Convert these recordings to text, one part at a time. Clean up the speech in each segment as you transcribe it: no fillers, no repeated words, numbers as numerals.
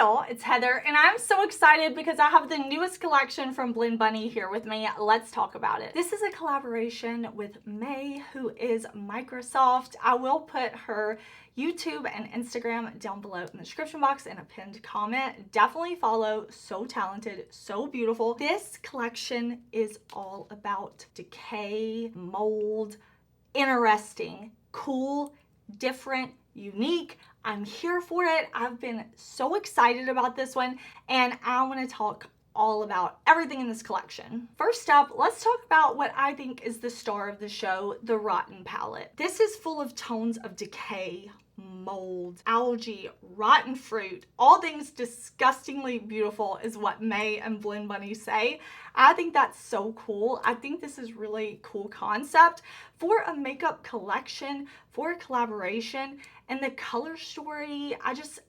y'all, it's Heather, and I'm so excited because I have the newest collection from Blinged Bunny here with me. Let's talk about it. This is a collaboration with May, who is Microsoft. I will put her YouTube and Instagram down below in the description box in a pinned comment. Definitely follow. So talented, so beautiful. This collection is all about decay, mold, interesting, cool, different, unique. I'm here for it. I've been so excited about this one, and I want to talk all about everything in this collection. First up, let's talk about what I think is the star of the show, the Rotten palette. This is full of tones of decay, mold, algae, rotten fruit, all things disgustingly beautiful is what May and Blinged Bunny say. I think that's so cool. I think this is really cool concept for a makeup collection, for a collaboration, and the color story.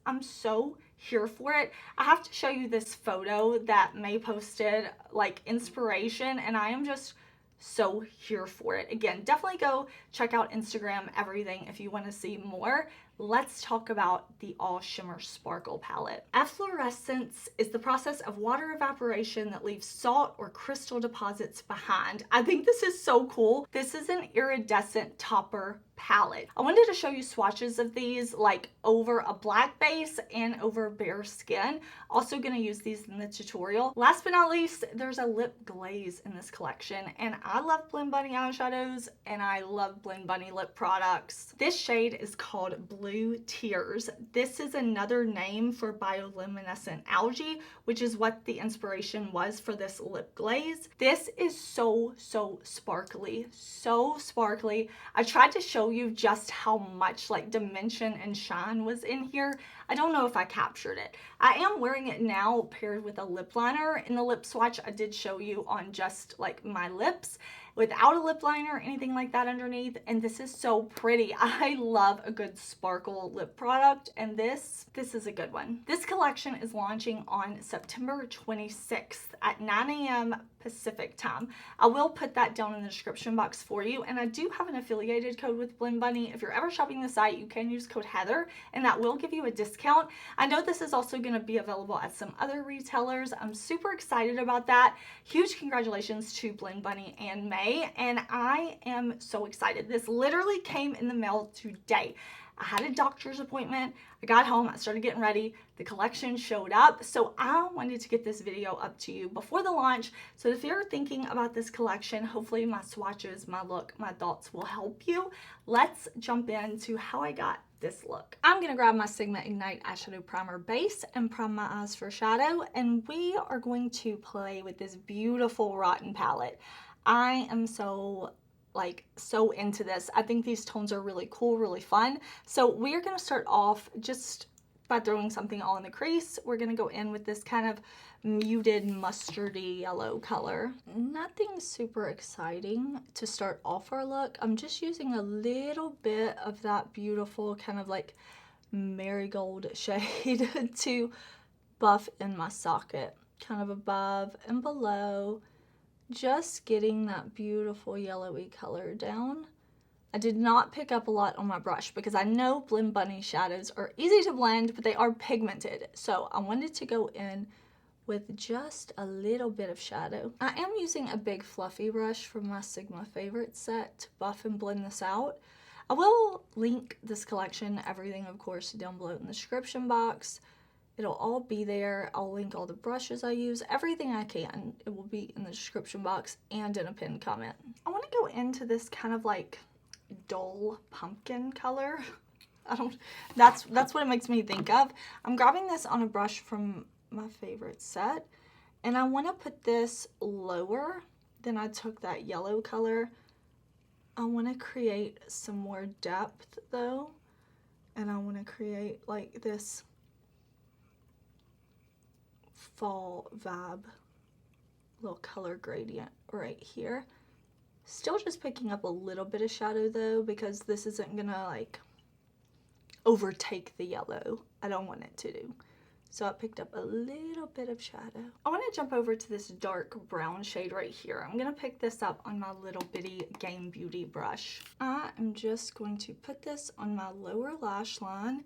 I'm so here for it. I have to show you this photo that May posted, like inspiration, and I am just so here for it. Again, definitely go check out Instagram, everything, if you want to see more. Let's talk about the All Shimmer Sparkle palette. Efflorescence is the process of water evaporation that leaves salt or crystal deposits behind. I think this is so cool. This is an iridescent topper palette. I wanted to show you swatches of these, like over a black base and over bare skin. Also gonna use these in the tutorial. Last but not least, there's a lip glaze in this collection, and I love Blinged Bunny eyeshadows and I love Blinged Bunny lip products. This shade is called Blue Tears. This is another name for bioluminescent algae, which is what the inspiration was for this lip glaze. This is so sparkly, so sparkly. I tried to show you just how much like dimension and shine was in here. I don't know if I captured it. I am wearing it now paired with a lip liner. In the lip swatch I did show you on just like my lips without a lip liner or anything like that underneath, and this is so pretty. I love a good sparkle lip product, and this is a good one. This collection is launching on September 26th at 9 a.m. Pacific time. I will put that down in the description box for you, and I do have an affiliated code with Blinged Bunny. If you're ever shopping the site, you can use code Heather, and that will give you a discount. I know this is also going to be available at some other retailers. I'm super excited about that. Huge congratulations to Blinged Bunny and May, and I am so excited. This literally came in the mail today. I had a doctor's appointment. I got home, I started getting ready. The collection showed up. So I wanted to get this video up to you before the launch. So if you're thinking about this collection, hopefully my swatches, my look, my thoughts will help you. Let's jump into how I got this look. I'm gonna grab my Sigma Ignite eyeshadow primer base and prime my eyes for shadow. And we are going to play with this beautiful Rotten palette. I am so into this. I think these tones are really cool, really fun. So we're gonna start off just by throwing something all in the crease. We're gonna go in with this kind of muted mustardy yellow color. Nothing super exciting to start off our look. I'm just using a little bit of that beautiful kind of like marigold shade to buff in my socket, kind of above and below. Just getting that beautiful yellowy color down. I did not pick up a lot on my brush because I know Blinged Bunny shadows are easy to blend, but they are pigmented. So I wanted to go in with just a little bit of shadow. I am using a big fluffy brush from my Sigma favorite set to buff and blend this out. I will link this collection, everything of course, down below in the description box. It'll all be there. I'll link all the brushes I use, everything I can. It will be in the description box and in a pinned comment. I want to go into this kind of like dull pumpkin color. That's what it makes me think of. I'm grabbing this on a brush from my favorite set, and I want to put this lower than I took that yellow color. I want to create some more depth though, and I want to create like this fall vibe, little color gradient right here. Still just picking up a little bit of shadow though, because this isn't gonna like overtake the yellow. I don't want it to do. So I picked up a little bit of shadow. I want to jump over to this dark brown shade right here. I'm gonna pick this up on my little bitty Game Beauty brush. I am just going to put this on my lower lash line,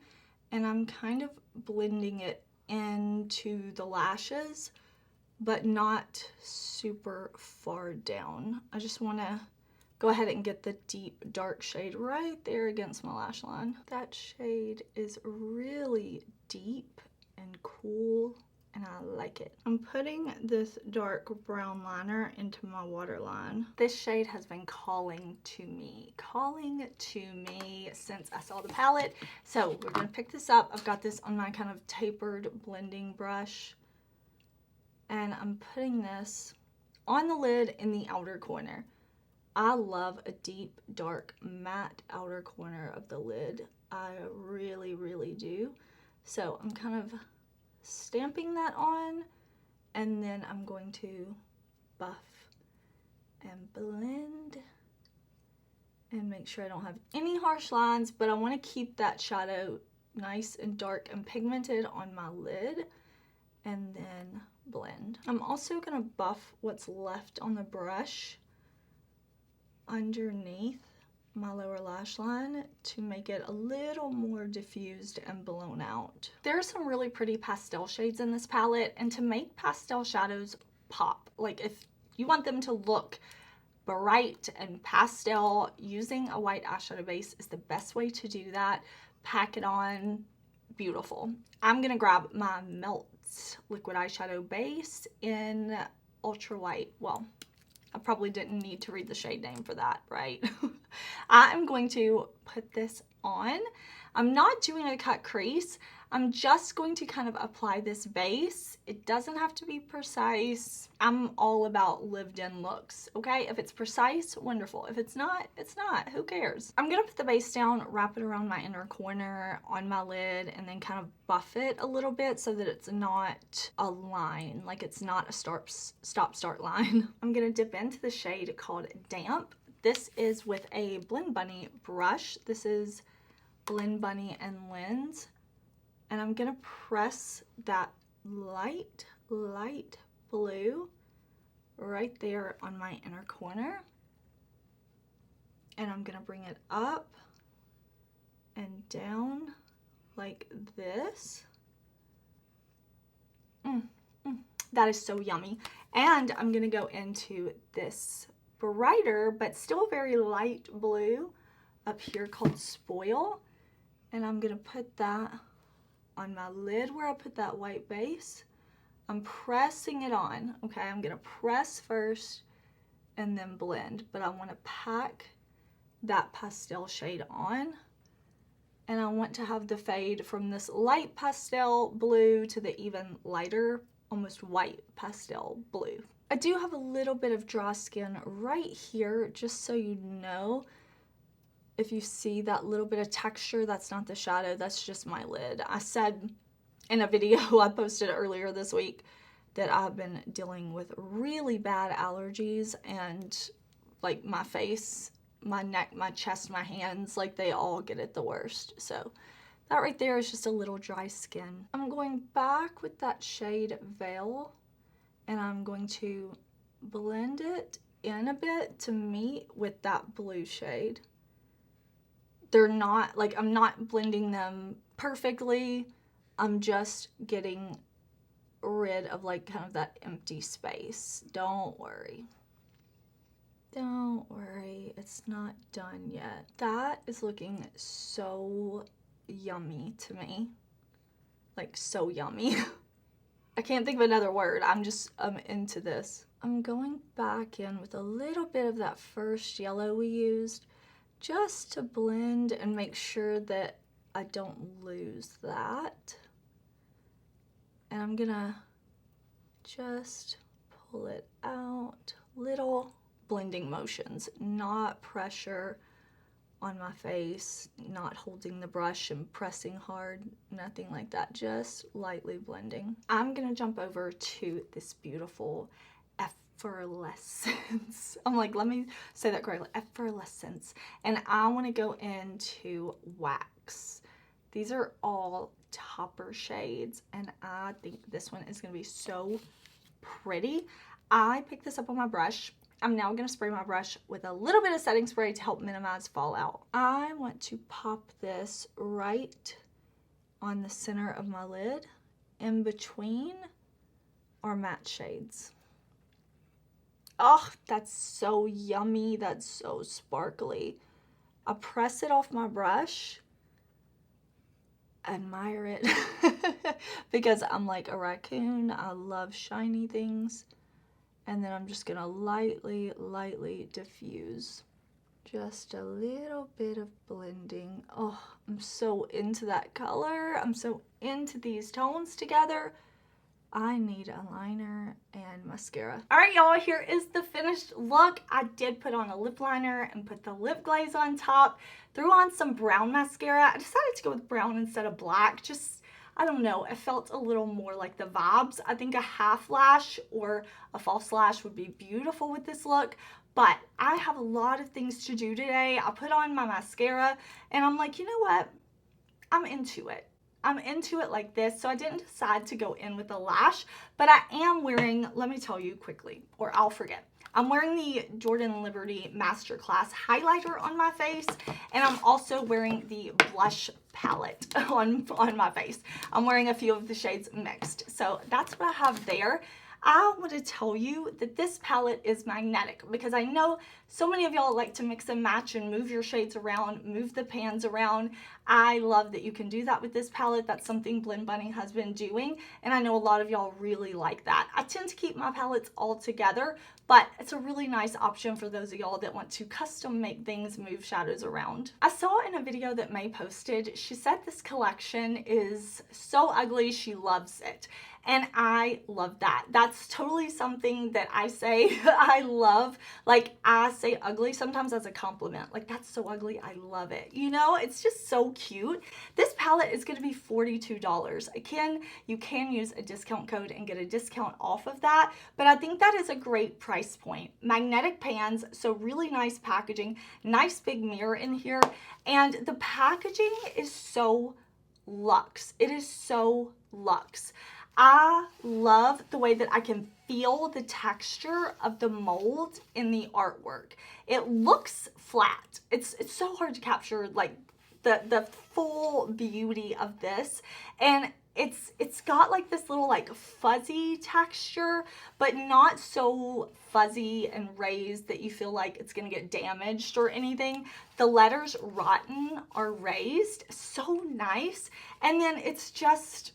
and I'm kind of blending it into the lashes, but not super far down. I just want to go ahead and get the deep dark shade right there against my lash line. That shade is really deep and cool, and I like it. I'm putting this dark brown liner into my waterline. This shade has been calling to me since I saw the palette. So we're gonna pick this up. I've got this on my kind of tapered blending brush, and I'm putting this on the lid in the outer corner. I love a deep, dark, matte outer corner of the lid. I really, really do. So I'm kind of stamping that on, and then I'm going to buff and blend and make sure I don't have any harsh lines, but I want to keep that shadow nice and dark and pigmented on my lid, and then blend. I'm also going to buff what's left on the brush underneath my lower lash line to make it a little more diffused and blown out. There are some really pretty pastel shades in this palette, and to make pastel shadows pop, like if you want them to look bright and pastel, using a white eyeshadow base is the best way to do that. Pack it on, beautiful. I'm gonna grab my Melt liquid eyeshadow base in Ultra White. Well, I probably didn't need to read the shade name for that, right? I am going to put this on. I'm not doing a cut crease. I'm just going to kind of apply this base. It doesn't have to be precise. I'm all about lived-in looks, okay? If it's precise, wonderful. If it's not, it's not. Who cares? I'm gonna put the base down, wrap it around my inner corner on my lid, and then kind of buff it a little bit so that it's not a line, like it's not a stop-start line. I'm gonna dip into the shade called Damp. This is with a Blend Bunny brush. This is Blend Bunny and Lens. And I'm gonna press that light blue right there on my inner corner. And I'm gonna bring it up and down like this. That is so yummy. And I'm gonna go into this brighter, but still very light blue up here called Spoil. And I'm gonna put that on my lid where I put that white base. I'm pressing it on, okay? I'm gonna press first and then blend, but I wanna pack that pastel shade on, and I want to have the fade from this light pastel blue to the even lighter, almost white pastel blue. I do have a little bit of dry skin right here, just so you know. If you see that little bit of texture, that's not the shadow, that's just my lid. I said in a video I posted earlier this week that I've been dealing with really bad allergies, and like my face, my neck, my chest, my hands, like they all get it the worst. So that right there is just a little dry skin. I'm going back with that shade Veil, and I'm going to blend it in a bit to meet with that blue shade. They're not, like, I'm not blending them perfectly. I'm just getting rid of like kind of that empty space. Don't worry. Don't worry, it's not done yet. That is looking so yummy to me. Like, so yummy. I can't think of another word. I'm into this. I'm going back in with a little bit of that first yellow we used, just to blend and make sure that I don't lose that. And I'm gonna just pull it out. Little blending motions, not pressure on my face, not holding the brush and pressing hard, nothing like that, just lightly blending. I'm gonna jump over to this beautiful Efflorescence. I'm like, let me say that correctly, Efflorescence. And I want to go into Wax. These are all topper shades, and I think this one is going to be so pretty. I picked this up on my brush. I'm now going to spray my brush with a little bit of setting spray to help minimize fallout. I want to pop this right on the center of my lid in between are matte shades. Oh, that's so yummy. That's so sparkly. I press it off my brush. Admire it. Because I'm like a raccoon. I love shiny things. And then I'm just gonna lightly diffuse. Just a little bit of blending. Oh, I'm so into that color. I'm so into these tones together. I need a liner and mascara. All right, y'all, here is the finished look. I did put on a lip liner and put the lip glaze on top. Threw on some brown mascara. I decided to go with brown instead of black. Just, I don't know, it felt a little more like the vibes. I think a half lash or a false lash would be beautiful with this look. But I have a lot of things to do today. I put on my mascara and I'm like, you know what? I'm into it. I'm into it like this, so I didn't decide to go in with a lash, but I am wearing, let me tell you quickly, or I'll forget. I'm wearing the Jordan Liberty Masterclass highlighter on my face, and I'm also wearing the blush palette on my face. I'm wearing a few of the shades mixed, so that's what I have there. I want to tell you that this palette is magnetic because I know so many of y'all like to mix and match and move your shades around, move the pans around. I love that you can do that with this palette. That's something Blend Bunny has been doing, and I know a lot of y'all really like that. I tend to keep my palettes all together, but it's a really nice option for those of y'all that want to custom make things, move shadows around. I saw in a video that May posted, she said this collection is so ugly, she loves it. And I love that. That's totally something that I say I love. Like, I say ugly sometimes as a compliment. Like, that's so ugly, I love it. You know, it's just so cute. This palette is gonna be $42. Again, you can use a discount code and get a discount off of that, but I think that is a great price point. Magnetic pans, so really nice packaging, nice big mirror in here, and the packaging is so luxe. It is so luxe. I love the way that I can feel the texture of the mold in the artwork. It looks flat. It's so hard to capture like the full beauty of this, and it's got like this little like fuzzy texture, but not so fuzzy and raised that you feel like it's gonna get damaged or anything. The letters rotten are raised, so nice, and then it's just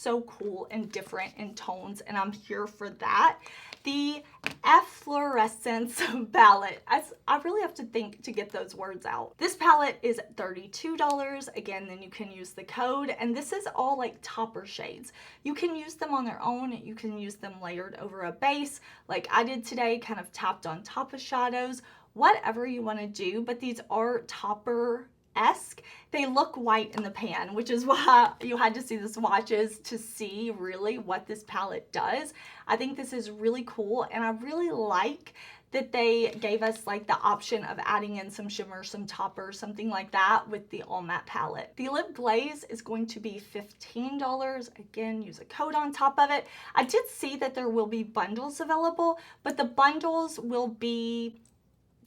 so cool and different in tones, and I'm here for that. The Efflorescence palette, I really have to think to get those words out. This palette is $32. Again, then you can use the code, and this is all like topper shades. You can use them on their own. You can use them layered over a base, like I did today, kind of tapped on top of shadows, whatever you want to do, but these are topper-esque. They look white in the pan, which is why you had to see the swatches to see really what this palette does. I think this is really cool, and I really like that they gave us like the option of adding in some shimmer, some topper, something like that with the all matte palette. The lip glaze is going to be $15. Again, use a code on top of it. I did see that there will be bundles available, but the bundles will be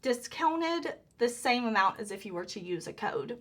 discounted the same amount as if you were to use a code.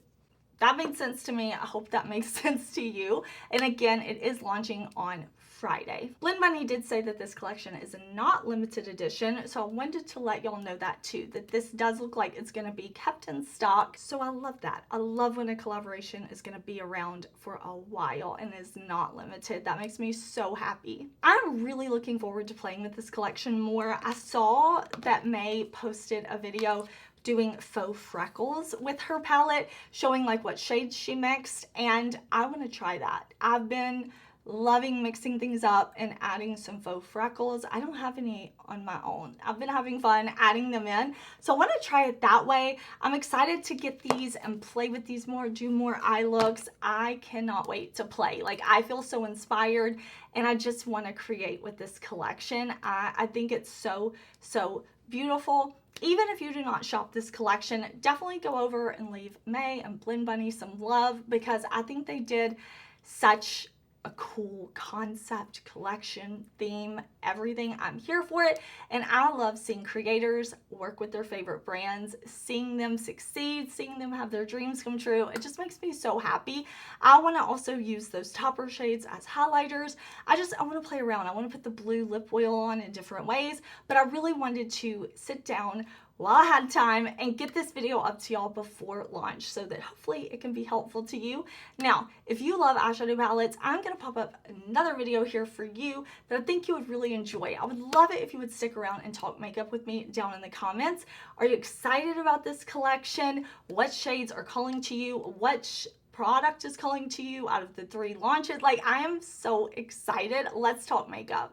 That made sense to me. I hope that makes sense to you. And again, it is launching on Friday. Blend Bunny did say that this collection is not limited edition, so I wanted to let y'all know that too, that this does look like it's gonna be kept in stock. So I love that. I love when a collaboration is gonna be around for a while and is not limited. That makes me so happy. I'm really looking forward to playing with this collection more. I saw that May posted a video doing faux freckles with her palette, showing like what shades she mixed, and I want to try that. I've been loving mixing things up and adding some faux freckles. I don't have any on my own. I've been having fun adding them in, so I want to try it that way. I'm excited to get these and play with these more, do more eye looks. I cannot wait to play. Like, I feel so inspired, and I just want to create with this collection. I think it's so beautiful. Even if you do not shop this collection, definitely go over and leave May and Blend Bunny some love, because I think they did such a cool concept, collection, theme, everything. I'm here for it. And I love seeing creators work with their favorite brands, seeing them succeed, seeing them have their dreams come true. It just makes me so happy. I want to also use those topper shades as highlighters. I want to play around. I want to put the blue lip oil on in different ways, but I really wanted to sit down while I had time and get this video up to y'all before launch so that hopefully it can be helpful to you. Now, if you love eyeshadow palettes, I'm going to pop up another video here for you that I think you would really enjoy. I would love it if you would stick around and talk makeup with me down in the comments. Are you excited about this collection? What shades are calling to you? What product is calling to you out of the 3 launches? Like, I am so excited. Let's talk makeup.